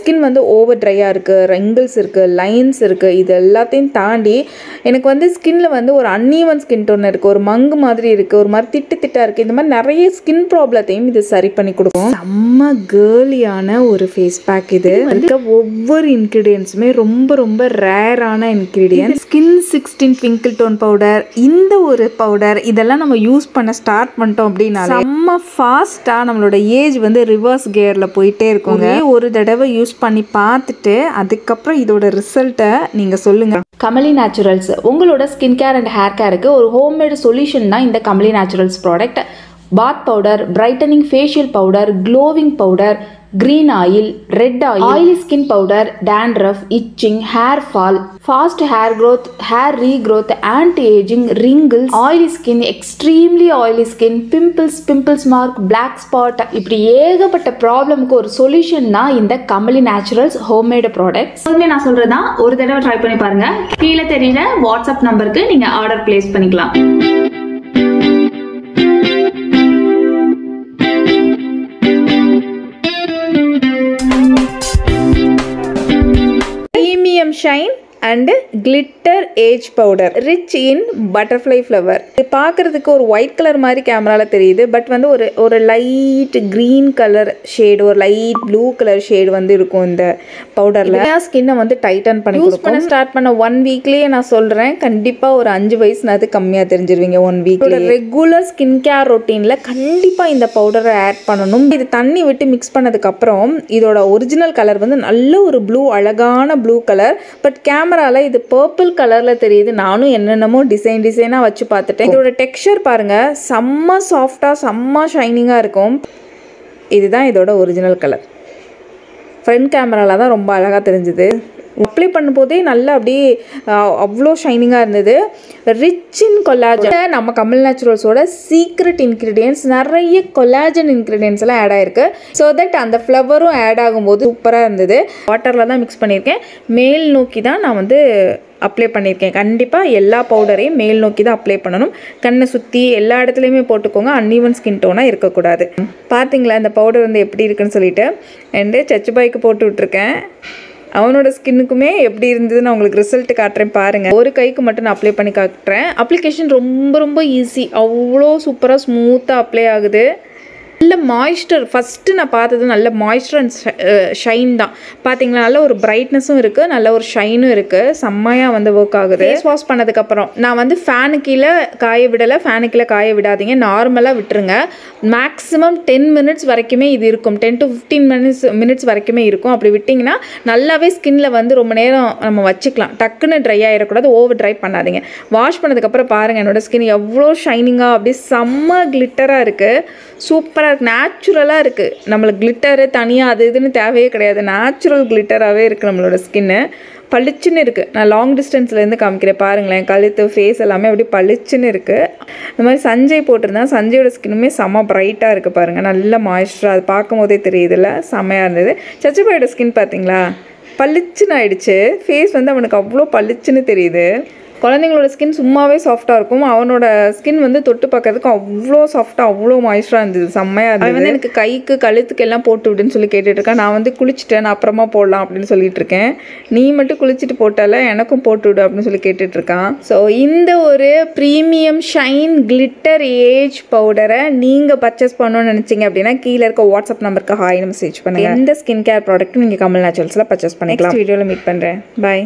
Skin வந்து over ட்ரையாக இருக்குது, ரெங்கிள்ஸ் இருக்குது, லைன்ஸ் இருக்குது. இது எல்லாத்தையும் தாண்டி எனக்கு வந்து ஸ்கின்ல வந்து ஒரு அன்ஈவன் ஸ்கின் டோன் இருக்குது, ஒரு மங்கு மாதிரி இருக்குது, ஒரு மாதிரி திட்டாக இருக்குது. இந்த மாதிரி நிறைய ஸ்கின் ப்ராப்ளத்தையும் இது சரி பண்ணி கொடுக்கும். செம்ம கேர்லியான ஒரு ஃபேஸ் பேக். இது வந்து ஒவ்வொரு இன்க்ரீடியன்ஸுமே ரொம்ப ரொம்ப ரேரான இன்க்ரீடியன்ட். ஸ்கின் 16 பிங்கிள் டோன் பவுடர், இந்த ஒரு பவுடர் இதெல்லாம் நம்ம யூஸ் பண்ண ஸ்டார்ட் பண்ணிட்டோம் அப்படின்னா செம்ம ஃபாஸ்ட்டாக நம்மளோட ஏஜ் வந்து ரிவர்ஸ் கியரில் போயிட்டே இருக்குங்க. ஒரு தடவை யூஸ் பண்ணி பார்த்துட்டு அதுக்கப்புறம் இதோட ரிசல்ட்டை நீங்கள் சொல்லுங்கள். கமலி நேச்சுரல்ஸ் உங்களோட ஸ்கின் கேர் அண்ட் ஹேர் கேருக்கு ஒரு ஹோம்மேடு சொல்யூஷன் தான் இந்த கமலி நேச்சுரல்ஸ் ப்ராடக்ட். பாத் powder, brightening facial powder, glowing powder, green oil, red oil, oily skin powder, dandruff, itching, hair fall, fast hair growth, hair regrowth, anti-aging, wrinkles, oily skin, extremely oily skin, pimples mark, black spot, இப்படி ஏகப்பட்ட ப்ராப்ளம்க்கு ஒரு solution தான் இந்த Kamali naturals homemade products. நான் சொல்றதா ஒரு தடவை try பண்ணி பாருங்க. கீழே தெரியுற வாட்ஸ்அப் நம்பருக்கு நீங்க ஆர்டர் பிளேஸ் பண்ணிக்கலாம். Premium Shine and Glitter Age Powder, rich in butterfly flower. இது பார்க்குறதுக்கு ஒரு ஒயிட் கலர் மாதிரி கேமராவில் தெரியுது, பட் வந்து ஒரு லைட் க்ரீன் கலர் ஷேடு, ஒரு லைட் ப்ளூ கலர் ஷேடு வந்து இருக்கும் இந்த பவுடரில். ஸ்கின்னை வந்து டைட்டன் பண்ணி யூஸ் பண்ண ஸ்டார்ட் பண்ண 1 வீக்லேயே நான் சொல்கிறேன், கண்டிப்பாக ஒரு 5 வயசுனாது கம்மியாக தெரிஞ்சிருவீங்க 1 வீக். ரெகுலர் ஸ்கின் கேர் ரொட்டீனில் கண்டிப்பாக இந்த பவுடரை ஆட் பண்ணணும். இது தண்ணி விட்டு மிக்ஸ் பண்ணதுக்கப்புறம் இதோட ஒரிஜினல் கலர் வந்து நல்ல ஒரு ப்ளூ, அழகான ப்ளூ கலர். பட் கேமரால இது பர்பிள் கலர்ல தெரியுது. நானும் என்னென்னமோ டிசைனா வச்சு பார்த்துட்டேன். இதோட டெக்ஸ்சர் பாருங்க, செம்ம சாஃப்டா செம்ம ஷைனிங்கா இருக்கும். இதுதான் இதோட ஒரிஜினல் கலர். ஃப்ரண்ட் கேமரால தான் ரொம்ப அழகா தெரிஞ்சுது. அப்ளை பண்ணும்போதே நல்லா அப்படியே அவ்வளோ ஷைனிங்காக இருந்தது. Rich in collagen. நம்ம கமல் நேச்சுரல்ஸோட சீக்ரெட் இன்க்ரீடியன்ஸ், நிறைய கொலாஜன் இன்க்ரீடியன்ஸ் எல்லாம் ஆட் ஆயிருக்கு. ஸோ தட் அந்த ஃப்ளவரும் ஆட் ஆகும்போது சூப்பராக இருந்தது. வாட்டரில் தான் மிக்ஸ் பண்ணியிருக்கேன். மேல் நோக்கி தான் நான் வந்து அப்ளை பண்ணியிருக்கேன். கண்டிப்பாக எல்லா பவுடரையும் மேல் நோக்கி தான் அப்ளை பண்ணணும். கண்ணை சுற்றி எல்லா இடத்துலையுமே போட்டுக்கோங்க. அன்ஈவன் ஸ்கின் டோனாக இருக்கக்கூடாது. பார்த்தீங்களா இந்த பவுடர் வந்து எப்படி இருக்குன்னு சொல்லிட்டு. அண்டு சச்சுபாய்க்கு போட்டு விட்ருக்கேன். அவனோட ஸ்கின்னுக்குமே எப்படி இருந்ததுன்னு உங்களுக்கு ரிசல்ட் காட்டுறேன் பாருங்கள். ஒரு கைக்கு மட்டும் நான் அப்ளை பண்ணி காட்டுறேன். அப்ளிகேஷன் ரொம்ப ரொம்ப ஈஸி, அவ்வளோ சூப்பராக ஸ்மூத்தாக அப்ளை ஆகுது. நல்ல மாய்ஸ்டர், ஃபஸ்ட்டு நான் பார்த்தது நல்ல மாய்ஸ்டர் அண்ட் ஷைன் தான். பார்த்தீங்களா, நல்ல ஒரு பிரைட்னஸும் இருக்குது, நல்ல ஒரு ஷைனும் இருக்குது. செம்மையாக வந்து ஒர்க் ஆகுது. ஃபேஸ் வாஷ் பண்ணதுக்கப்புறம் நான் வந்து ஃபேனு கீழே காய விடலை. ஃபேனு கீழே காய விடாதீங்க, நார்மலாக விட்டுருங்க. மேக்ஸிமம் 10 மினிட்ஸ் வரைக்குமே இது இருக்கும். 10 to 15 மினிட்ஸ் வரைக்குமே இருக்கும். அப்படி விட்டிங்கன்னா நல்லாவே ஸ்கின்ல வந்து ரொம்ப நேரம் நம்ம வச்சுக்கலாம். டக்குன்னு ட்ரை ஆகிடக்கூடாது, ஓவர் ட்ரை பண்ணாதீங்க. வாஷ் பண்ணதுக்கப்புறம் பாருங்கள் என்னோடய ஸ்கின் எவ்வளோ ஷைனிங்காக அப்படியே செம்ம கிளிட்டராக இருக்குது. சூப்பராக இருக்குது, நேச்சுரலாக இருக்குது. நம்மளுக்கு கிளிட்டரு தனியாக அது இதுன்னு தேவையே கிடையாது. நேச்சுரல் கிளிட்டராகவே இருக்குது நம்மளோட ஸ்கின்னு. பளிச்சுன்னு இருக்குது. நான் லாங் டிஸ்டன்ஸ்லேருந்து காமிக்கிறேன் பாருங்களேன். கழுத்து, ஃபேஸ் எல்லாமே அப்படி பளிச்சுன்னு இருக்குது. இந்த மாதிரி சஞ்சய் போட்டிருந்தேன். சஞ்சயோட ஸ்கின்னுமே செம்ம ப்ரைட்டாக இருக்குது பாருங்கள். நல்ல மாய்ஸ்டராக, அது பார்க்கும் போதே தெரியுதுல்ல, செம்மையாக இருந்தது. சச்சுபாயோட ஸ்கின் பார்த்தீங்களா, பளிச்சுன்னு ஆயிடுச்சு. ஃபேஸ் வந்து அவனுக்கு அவ்வளோ பளிச்சுன்னு தெரியுது. குழந்தைங்களோட ஸ்கின் சும்மாவே சாஃப்டாக இருக்கும். அவனோட ஸ்கின் வந்து தொட்டு பார்க்கறதுக்கு அவ்வளோ சாஃப்டாக அவ்வளோ மாய்ஸ்டராக இருந்தது, செம்மையாக இருந்தது. அவன் வந்து எனக்கு கைக்கு கழுத்துக்கு எல்லாம் போட்டு விடுன்னு சொல்லி கேட்டுட்ருக்கேன். நான் வந்து குளிச்சுட்டேன், நான் அப்புறமா போடலாம் அப்படின்னு சொல்லிட்டு இருக்கேன். நீ மட்டும் குளிச்சுட்டு போட்டால எனக்கும் போட்டு விடு அப்படின்னு சொல்லி கேட்டுட்ருக்கான். ஸோ இந்த ஒரு ப்ரீமியம் ஷைன் கிளிட்டர் ஏஜ் பவுடரை நீங்கள் பர்ச்சேஸ் பண்ணணும்னு நினச்சிங்க அப்படின்னா கீழே இருக்க வாட்ஸ்அப் நம்பருக்கு ஹாய்னு மெசேஜ் பண்ணுங்கள். எந்த ஸ்கின் கேர் ப்ராடக்ட்டும் நீங்கள் கமல் நேச்சுரல்ஸில் பர்ச்சேஸ் பண்ணிக்கலாம். வீடியோவில் மீட் பண்ணுறேன். பாய்.